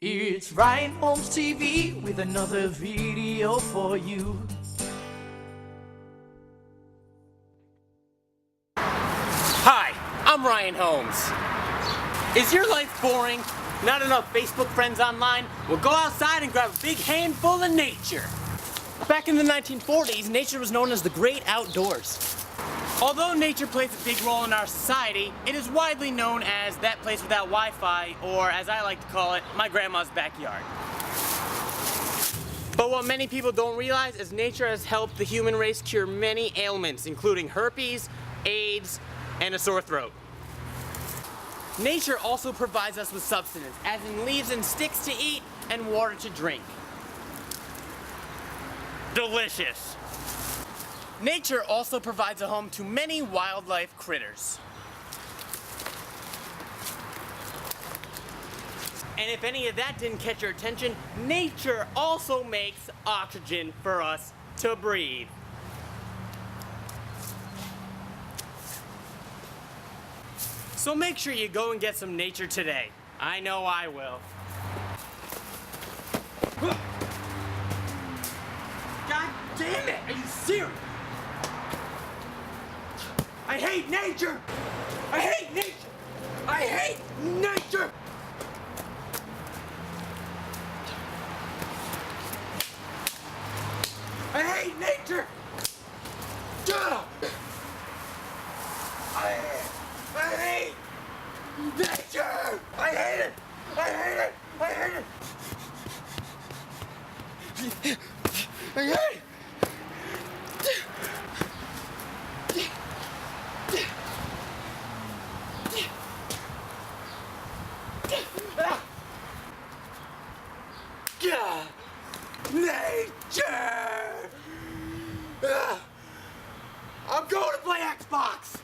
It's Ryan Holmes TV with another video for you. Hi, I'm Ryan Holmes. Is your life boring? Not enough Facebook friends online? Well, go outside and grab a big handful of nature. Back in the 1940s, nature was known as the great outdoors. Although nature plays a big role in our society, it is widely known as that place without Wi-Fi, or as I like to call it, my grandma's backyard. But what many people don't realize is nature has helped the human race cure many ailments, including herpes, AIDS, and a sore throat. Nature also provides us with sustenance, as in leaves and sticks to eat and water to drink. Delicious. Nature also provides a home to many wildlife critters. And if any of that didn't catch your attention, nature also makes oxygen for us to breathe. So make sure you go and get some nature today. I know I will. God damn it! Are you serious? I hate nature! I hate nature! I hate nature! I hate nature! Ugh! I hate nature! I hate it! I hate it! I hate it! I hate it! Nature! I'm going to play Xbox!